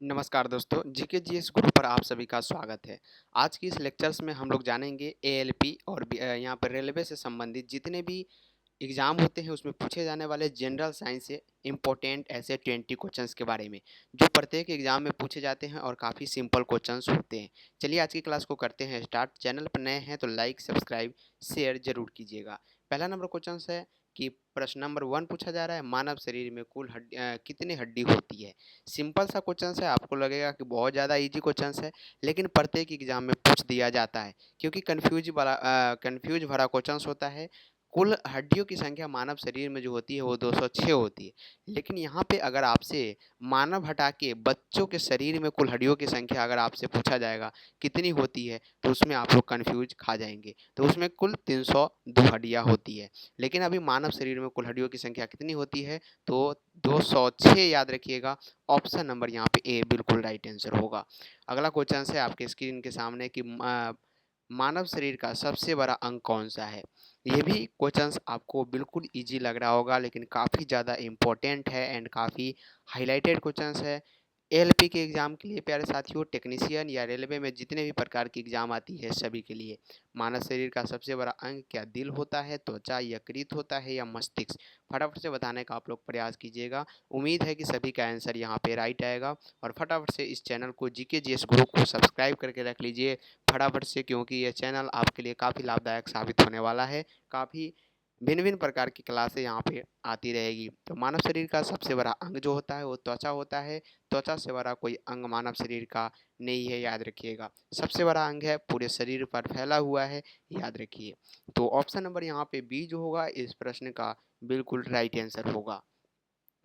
नमस्कार दोस्तों, GK GS गुरु पर आप सभी का स्वागत है। आज की इस लेक्चर्स में हम लोग जानेंगे एएलपी और यहाँ पर रेलवे से संबंधित जितने भी एग्जाम होते हैं उसमें पूछे जाने वाले जनरल साइंस से इम्पोर्टेंट ऐसे 20 क्वेश्चंस के बारे में, जो प्रत्येक एग्जाम में पूछे जाते हैं और काफ़ी सिंपल क्वेश्चंस होते हैं। चलिए आज की क्लास को करते हैं स्टार्ट। चैनल पर नए हैं तो लाइक, सब्सक्राइब, शेयर जरूर कीजिएगा। पहला नंबर क्वेश्चन है कि प्रश्न नंबर 1 पूछा जा रहा है, मानव शरीर में कुल कितनी हड्डी होती है। सिंपल सा क्वेश्चन है, आपको लगेगा कि बहुत ज़्यादा इजी क्वेश्चन है, लेकिन प्रत्येक एग्जाम में पूछ दिया जाता है क्योंकि कन्फ्यूज भरा क्वेश्चन होता है। कुल हड्डियों की संख्या मानव शरीर में जो होती है वो 206 होती है, लेकिन यहाँ पे अगर आपसे मानव हटा के बच्चों के शरीर में कुल हड्डियों की संख्या अगर आपसे पूछा जाएगा कितनी होती है, तो उसमें आप लोग कन्फ्यूज खा जाएंगे। तो उसमें कुल 302 हड्डियाँ होती है, लेकिन अभी मानव शरीर में कुल हड्डियों की संख्या कितनी होती है, तो 206 याद रखिएगा। ऑप्शन नंबर यहाँ पे ए बिल्कुल राइट आंसर होगा। अगला क्वेश्चन है आपके स्क्रीन के सामने कि मानव शरीर का सबसे बड़ा अंग कौन सा है। ये भी क्वेश्चंस आपको बिल्कुल इजी लग रहा होगा, लेकिन काफ़ी ज़्यादा इम्पोर्टेंट है एंड काफ़ी हाईलाइटेड क्वेश्चंस है। एएलपी के एग्ज़ाम के लिए प्यारे साथियों, टेक्नीशियन या रेलवे में जितने भी प्रकार की एग्ज़ाम आती है सभी के लिए, मानव शरीर का सबसे बड़ा अंग क्या दिल होता है, त्वचा, यकृत होता है या मस्तिष्क। फटाफट से बताने का आप लोग प्रयास कीजिएगा। उम्मीद है कि सभी का आंसर यहाँ पे राइट आएगा। और फटाफट से इस चैनल को जीके जीएस ग्रुप को सब्सक्राइब करके रख लीजिए फटाफट से, क्योंकि ये चैनल आपके लिए काफ़ी लाभदायक साबित होने वाला है। काफ़ी भिन्न भिन्न प्रकार की क्लासें यहाँ पे आती रहेगी। तो मानव शरीर का सबसे बड़ा अंग जो होता है वो त्वचा होता है। त्वचा से बड़ा कोई अंग मानव शरीर का नहीं है, याद रखिएगा। सबसे बड़ा अंग है, पूरे शरीर पर फैला हुआ है, याद रखिए। तो ऑप्शन नंबर यहाँ पे बी जो होगा इस प्रश्न का बिल्कुल राइट आंसर होगा।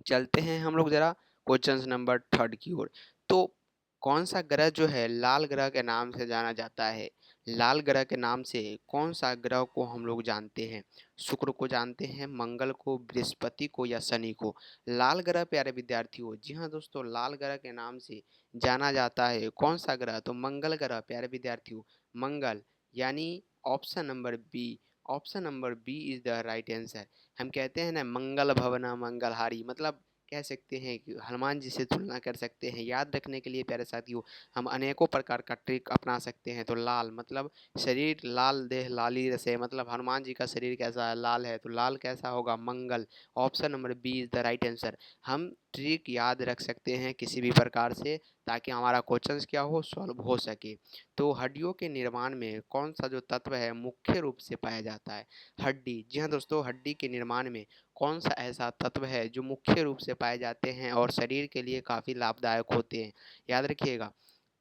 चलते हैं हम लोग ज़रा क्वेश्चन नंबर 3 की ओर। तो कौन सा ग्रह जो है लाल ग्रह के नाम से जाना जाता है। लाल ग्रह के नाम से कौन सा ग्रह को हम लोग जानते हैं। शुक्र को जानते हैं, मंगल को, बृहस्पति को या शनि को। लाल ग्रह प्यारे विद्यार्थियों, जी हाँ दोस्तों, लाल ग्रह के नाम से जाना जाता है कौन सा ग्रह, तो मंगल ग्रह प्यारे विद्यार्थियों। मंगल यानी option number B. Option number B is the right answer. हम कहते हैं ना मंगल भवना मंगलहारी, मतलब कह सकते हैं कि हनुमान जी से तुलना कर सकते हैं। याद रखने के लिए प्यारे साथियों हम अनेकों प्रकार का ट्रिक अपना सकते हैं। तो लाल मतलब शरीर लाल, देह लाली रसे, मतलब हनुमान जी का शरीर कैसा है, लाल है, तो लाल कैसा होगा, Mangal. Option number B is the right answer. हम ट्रिक याद रख सकते हैं किसी भी प्रकार से, ताकि हमारा क्वेश्चन क्या हो, सॉल्व हो सके। तो हड्डियों के निर्माण में कौन सा जो तत्व है मुख्य रूप से पाया जाता है। हड्डी, जी हाँ दोस्तों, हड्डी के निर्माण में कौन सा ऐसा तत्व है जो मुख्य रूप से पाए जाते हैं और शरीर के लिए काफ़ी लाभदायक होते हैं, याद रखिएगा।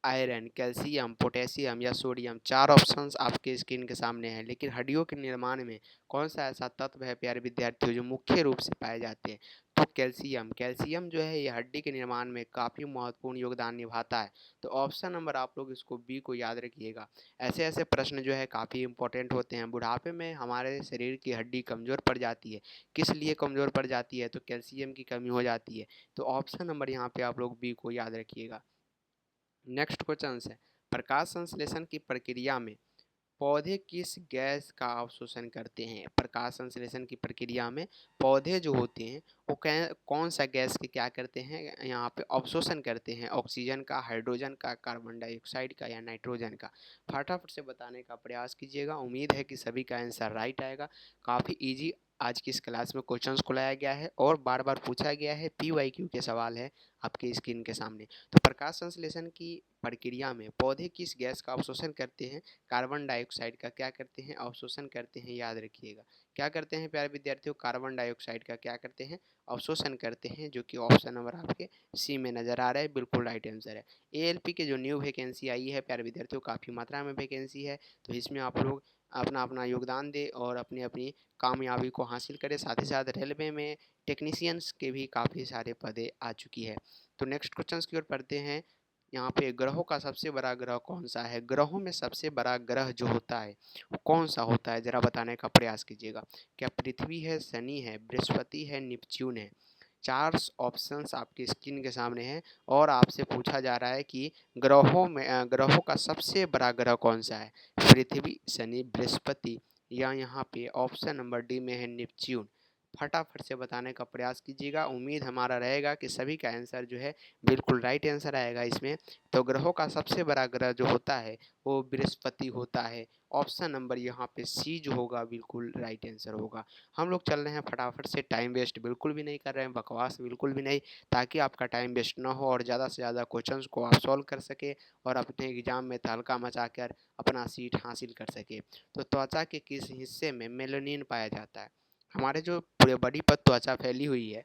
आयरन, कैल्शियम, पोटेशियम या सोडियम। 4 ऑप्शंस आपके स्क्रीन के सामने हैं, लेकिन हड्डियों के निर्माण में कौन सा ऐसा तत्व है प्यारे विद्यार्थियों जो मुख्य रूप से पाए जाते हैं, तो कैल्शियम। कैल्शियम जो है ये हड्डी के निर्माण में काफ़ी महत्वपूर्ण योगदान निभाता है। तो ऑप्शन नंबर आप लोग इसको बी को याद रखिएगा। ऐसे ऐसे प्रश्न जो है काफ़ी इंपॉर्टेंट होते हैं। बुढ़ापे में हमारे शरीर की हड्डी कमज़ोर पड़ जाती है, किस लिए कमज़ोर पड़ जाती है, तो कैल्शियम की कमी हो जाती है। तो ऑप्शन नंबर यहाँ पे आप लोग बी को याद रखिएगा। नेक्स्ट क्वेश्चन है, प्रकाश संश्लेषण की प्रक्रिया में पौधे किस गैस का अवशोषण करते हैं। प्रकाश संश्लेषण की प्रक्रिया में पौधे जो होते हैं वो कौन सा गैस के क्या करते हैं, यहाँ पे अवशोषण करते हैं। ऑक्सीजन का, हाइड्रोजन का, कार्बन डाइऑक्साइड का या नाइट्रोजन का। फटाफट से बताने का प्रयास कीजिएगा। उम्मीद है कि सभी का आंसर राइट आएगा। काफ़ी इजी आज की इस क्लास में क्वेश्चंस को लाया गया है और बार बार पूछा गया है। PYQ के सवाल है आपके स्क्रीन के सामने। तो प्रकाश संश्लेषण की प्रक्रिया में पौधे किस गैस का अवशोषण करते हैं। कार्बन डाइऑक्साइड का क्या करते हैं, अवशोषण करते हैं, याद रखिएगा। क्या करते हैं प्यारे विद्यार्थियों, कार्बन डाइऑक्साइड का क्या करते हैं, अवशोषण करते हैं, जो कि ऑप्शन नंबर आपके सी में नज़र आ रहा है, बिल्कुल राइट आंसर है। एएलपी के जो न्यू वैकेंसी आई है प्यारे विद्यार्थियों, काफ़ी मात्रा में वैकेंसी है, तो इसमें आप लोग अपना अपना योगदान दें और अपनी अपनी कामयाबी को हासिल करें। साथ ही साथ रेलवे में टेक्नीशियंस के भी काफ़ी सारे पदें आ चुकी है। तो नेक्स्ट क्वेश्चन की ओर पढ़ते हैं। यहाँ पे ग्रहों का सबसे बड़ा ग्रह कौन सा है। ग्रहों में सबसे बड़ा ग्रह जो होता है वो कौन सा होता है, ज़रा बताने का प्रयास कीजिएगा। क्या पृथ्वी है, शनि है, बृहस्पति है, नेपच्यून है। 4 ऑप्शंस आपकी स्क्रीन के सामने हैं और आपसे पूछा जा रहा है कि ग्रहों का सबसे बड़ा ग्रह कौन सा है। पृथ्वी, शनि, बृहस्पति या यहाँ पे ऑप्शन नंबर डी में है नेपच्यून। फटाफट से बताने का प्रयास कीजिएगा। उम्मीद हमारा रहेगा कि सभी का आंसर जो है बिल्कुल राइट आंसर आएगा इसमें। तो ग्रहों का सबसे बड़ा ग्रह जो होता है वो बृहस्पति होता है। ऑप्शन नंबर यहाँ पे सी जो होगा बिल्कुल राइट आंसर होगा। हम लोग चल रहे हैं फटाफट से, टाइम वेस्ट बिल्कुल भी नहीं कर रहे हैं, बकवास बिल्कुल भी नहीं, ताकि आपका टाइम वेस्ट ना हो और ज़्यादा से ज़्यादा क्वेश्चंस को आप सॉल्व कर सके और अपने एग्जाम में तहलका मचाकर अपना सीट हासिल कर सके। तो त्वचा के किस हिस्से में मेलानिन पाया जाता है? हमारे जो पूरे बॉडी पर त्वचा फैली हुई है,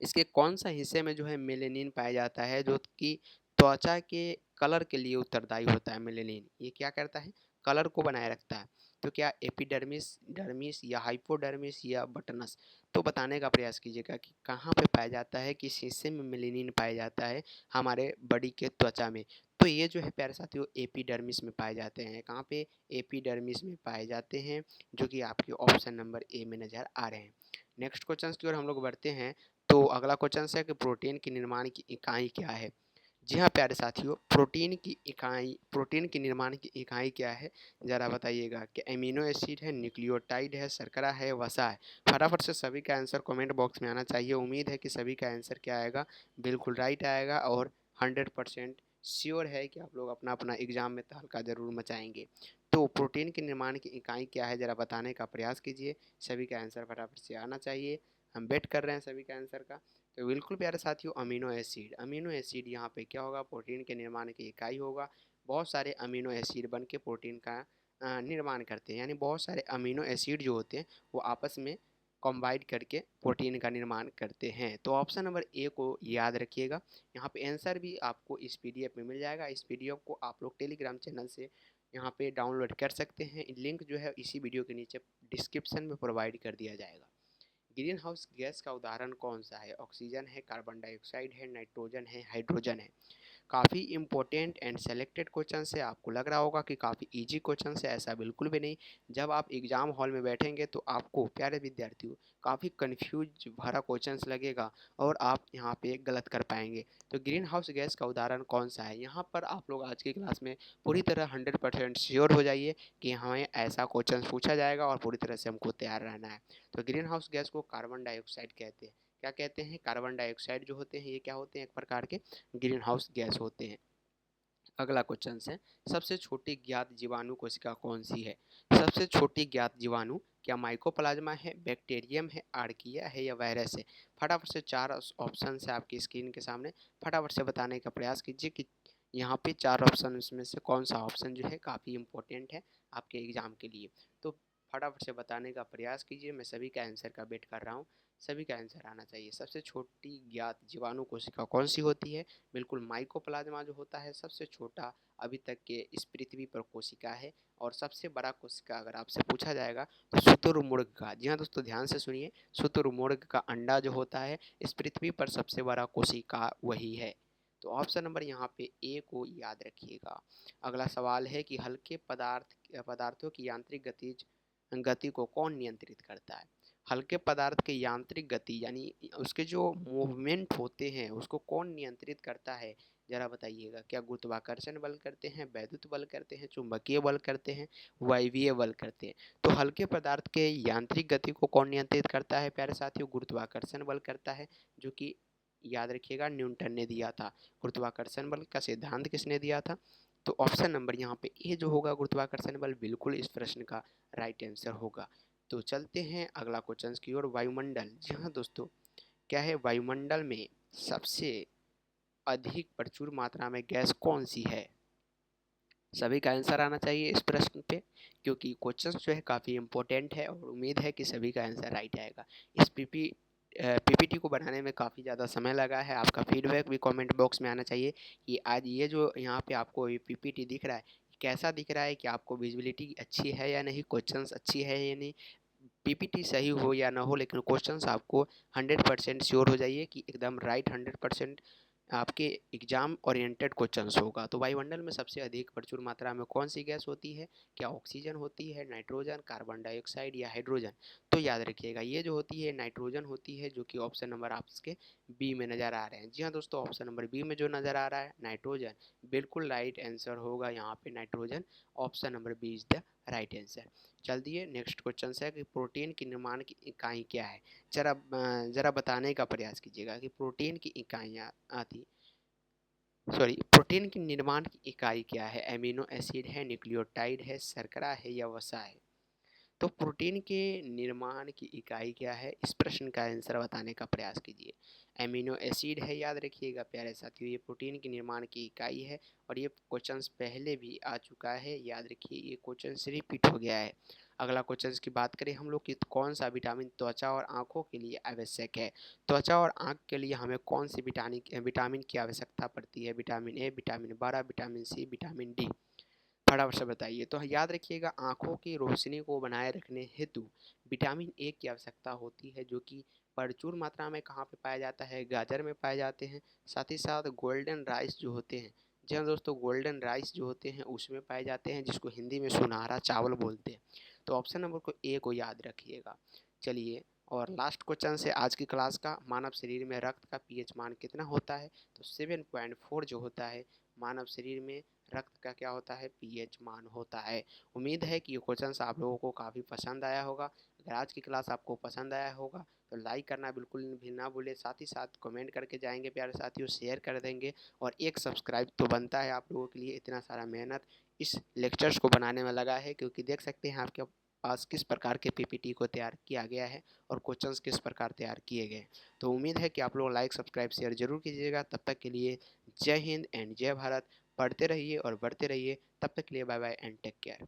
इसके कौन सा हिस्से में जो है मेलेनिन पाया जाता है, जो कि त्वचा के कलर के लिए उत्तरदायी होता है। मेलेनिन ये क्या करता है? कलर को बनाए रखता है। तो क्या एपिडर्मिस, डर्मिस या हाइपोडर्मिस या बटनस? तो बताने का प्रयास कीजिएगा कि कहाँ पे पाया जाता है, किस हिस्से में मेलेनिन पाया जाता है हमारे बॉडी के त्वचा में। तो ये जो है प्यारे साथियों एपिडर्मिस में पाए जाते हैं। कहाँ पे? एपिडर्मिस में पाए जाते हैं, जो कि आपके ऑप्शन नंबर ए में नज़र आ रहे हैं। नेक्स्ट क्वेश्चन की ओर हम लोग बढ़ते हैं। तो अगला क्वेश्चन है कि प्रोटीन के निर्माण की इकाई क्या है? जी हाँ प्यारे साथियों, प्रोटीन के निर्माण की इकाई क्या है? ज़रा बताइएगा कि अमीनो एसिड है, न्यूक्लियोटाइड है, शर्करा है, वसा है? फटाफट से सभी का आंसर कमेंट बॉक्स में आना चाहिए। उम्मीद है कि सभी का आंसर क्या आएगा, बिल्कुल राइट आएगा और 100% श्योर है कि आप लोग अपना अपना एग्जाम में तहलका ज़रूर मचाएंगे। तो प्रोटीन के निर्माण की इकाई क्या है, ज़रा बताने का प्रयास कीजिए। सभी का आंसर फटाफट से आना चाहिए। हम वेट कर रहे हैं सभी का आंसर का। तो बिल्कुल प्यारे साथियों अमीनो एसिड, अमीनो एसिड यहाँ पे क्या होगा, प्रोटीन के निर्माण की इकाई होगा। बहुत सारे अमीनो एसिड बन के प्रोटीन का निर्माण करते हैं, यानी बहुत सारे अमीनो एसिड जो होते हैं वो आपस में कॉम्बाइंड करके प्रोटीन का निर्माण करते हैं। तो ऑप्शन नंबर ए को याद रखिएगा। यहाँ पे आंसर भी आपको इस पीडीएफ में मिल जाएगा। इस पीडीएफ को आप लोग टेलीग्राम चैनल से यहाँ पे डाउनलोड कर सकते हैं। लिंक जो है इसी वीडियो के नीचे डिस्क्रिप्शन में प्रोवाइड कर दिया जाएगा। ग्रीन हाउस गैस का उदाहरण कौन सा है? ऑक्सीजन है, कार्बन डाइऑक्साइड है, नाइट्रोजन है, हाइड्रोजन है? काफ़ी इंपॉर्टेंट एंड सेलेक्टेड क्वेश्चन है। आपको लग रहा होगा कि काफ़ी इजी क्वेश्चन है, ऐसा बिल्कुल भी नहीं। जब आप एग्जाम हॉल में बैठेंगे तो आपको प्यारे विद्यार्थियों काफ़ी कंफ्यूज भरा क्वेश्चन लगेगा और आप यहाँ पे गलत कर पाएंगे। तो ग्रीन हाउस गैस का उदाहरण कौन सा है? यहाँ पर आप लोग आज की क्लास में पूरी तरह 100% श्योर हो जाइए कि हमें ऐसा क्वेश्चन पूछा जाएगा और पूरी तरह से हमको तैयार रहना है। तो ग्रीन हाउस गैस को कार्बन डाइऑक्साइड कहते हैं। क्या कहते हैं? कार्बन डाइऑक्साइड जो होते हैं ये क्या होते हैं? एक प्रकार के ग्रीन हाउस गैस होते हैं। अगला क्वेश्चन है, सबसे छोटी ज्ञात जीवाणु कोशिका कौन सी है? सबसे छोटी ज्ञात जीवाणु क्या माइकोप्लाज्मा है, बैक्टीरियम है, आर्किया है या वायरस है? फटाफट से चार ऑप्शन है आपकी स्क्रीन के सामने, फटाफट से बताने का प्रयास कीजिए कि यहाँ पे चार ऑप्शन में से कौन सा ऑप्शन जो है काफ़ी इंपॉर्टेंट है आपके एग्जाम के लिए। तो फटाफट से बताने का प्रयास कीजिए। मैं सभी का आंसर का वेट कर रहा हूँ, सभी का आंसर आना चाहिए। सबसे छोटी ज्ञात जीवाणु कोशिका कौन सी होती है? बिल्कुल माइकोप्लाज्मा जो होता है सबसे छोटा अभी तक के इस पृथ्वी पर कोशिका है। और सबसे बड़ा कोशिका अगर आपसे पूछा जाएगा तो शुतुरमुर्ग का। जी हाँ दोस्तों, ध्यान से सुनिए, शुतुरमुर्ग का अंडा जो होता है इस पृथ्वी पर सबसे बड़ा कोशिका वही है। तो ऑप्शन नंबर यहाँ पे ए को याद रखिएगा। अगला सवाल है कि हल्के पदार्थों की यांत्रिक गति को कौन नियंत्रित करता है? हल्के पदार्थ की यांत्रिक गति यानी उसके जो मूवमेंट होते हैं उसको कौन नियंत्रित करता है? जरा बताइएगा। क्या गुरुत्वाकर्षण बल करते हैं, वैद्युत बल करते हैं, चुंबकीय बल करते हैं, वायवीय बल करते हैं? तो हल्के पदार्थ के यांत्रिक गति को कौन नियंत्रित करता है प्यारे साथियों? गुरुत्वाकर्षण बल करता है, जो कि याद रखिएगा न्यूटन ने दिया था। गुरुत्वाकर्षण बल का सिद्धांत किसने दिया था? तो ऑप्शन नंबर यहाँ पे ए जो होगा गुरुत्वाकर्षण बल बिल्कुल इस प्रश्न का राइट आंसर होगा। तो चलते हैं अगला क्वेश्चन की ओर। वायुमंडल, जी हाँ दोस्तों, क्या है वायुमंडल में सबसे अधिक प्रचुर मात्रा में गैस कौन सी है? सभी का आंसर आना चाहिए इस प्रश्न पे, क्योंकि क्वेश्चन जो है काफ़ी इंपॉर्टेंट है और उम्मीद है कि सभी का आंसर राइट आएगा। इस पीपीटी को बनाने में काफ़ी ज़्यादा समय लगा है। आपका फीडबैक भी कमेंट बॉक्स में आना चाहिए कि आज ये जो यहाँ पे आपको ये पीपीटी दिख रहा है कैसा दिख रहा है, कि आपको विजिबिलिटी अच्छी है या नहीं, क्वेश्चंस अच्छी है या नहीं, पीपीटी सही हो या ना हो, लेकिन क्वेश्चंस आपको 100% श्योर हो जाइए कि एकदम राइट 100% आपके एग्जाम ओरिएंटेड क्वेश्चंस होगा। तो वायुमंडल में सबसे अधिक प्रचुर मात्रा में कौन सी गैस होती है? क्या ऑक्सीजन होती है, नाइट्रोजन, कार्बन डाइऑक्साइड या हाइड्रोजन? तो याद रखिएगा ये जो होती है नाइट्रोजन होती है, जो कि ऑप्शन नंबर आपके बी में नज़र आ रहे हैं। जी हाँ दोस्तों, ऑप्शन नंबर बी में जो नज़र आ रहा है नाइट्रोजन बिल्कुल राइट आंसर होगा यहाँ पे nitrogen. Option number B is the right answer. चलिए नेक्स्ट क्वेश्चन है कि प्रोटीन की निर्माण की इकाई क्या है। ज़रा बताने का प्रयास कीजिएगा कि प्रोटीन की इकाइयाँ आती प्रोटीन के निर्माण की इकाई क्या है। एमिनो एसिड है, न्यूक्लियोटाइड है, शर्करा है या वसा है। तो प्रोटीन के निर्माण की इकाई क्या है, इस प्रश्न का आंसर बताने का प्रयास कीजिए। एमिनो एसिड है, याद रखिएगा प्यारे साथियों, ये प्रोटीन के निर्माण की इकाई है और ये क्वेश्चन पहले भी आ चुका है, याद रखिए ये क्वेश्चन रिपीट हो गया है। अगला क्वेश्चन की बात करें हम लोग कि कौन सा विटामिन त्वचा और आँखों के लिए आवश्यक है। त्वचा और आँख के लिए हमें कौन सी विटामिन की आवश्यकता पड़ती है। Vitamin A, vitamin 12, vitamin C, vitamin D. फटाफट से बताइए। तो याद रखिएगा आँखों की रोशनी को बनाए रखने हेतु विटामिन ए की आवश्यकता होती है, जो कि प्रचुर मात्रा में कहाँ पे पाया जाता है, गाजर में पाए जाते हैं। साथ ही साथ गोल्डन राइस जो होते हैं, जी हाँ दोस्तों, गोल्डन राइस जो होते हैं उसमें पाए जाते हैं, जिसको हिंदी में सुनहरा चावल बोलते हैं। तो ऑप्शन नंबर को ए को याद रखिएगा। चलिए और लास्ट क्वेश्चन से आज की क्लास का, मानव शरीर में रक्त का पीएच मान कितना होता है। तो 7.4 जो होता है मानव शरीर में रक्त का क्या होता है, पीएच मान होता है। उम्मीद है कि ये क्वेश्चन आप लोगों को काफ़ी पसंद आया होगा। अगर आज की क्लास आपको पसंद आया होगा तो लाइक करना बिल्कुल भी ना भूलें। साथ ही साथ कमेंट करके जाएंगे प्यारे साथियों, शेयर कर देंगे और एक सब्सक्राइब तो बनता है आप लोगों के लिए। इतना सारा मेहनत इस लेक्चर्स को बनाने में लगा है, क्योंकि देख सकते हैं आपके पास किस प्रकार के पीपीटी को तैयार किया गया है और क्वेश्चंस किस प्रकार तैयार किए गए। तो उम्मीद है कि आप लोग लाइक सब्सक्राइब शेयर जरूर कीजिएगा। तब तक के लिए जय हिंद एंड जय भारत। पढ़ते रहिए और बढ़ते रहिए। तब तक के लिए bye bye and take care.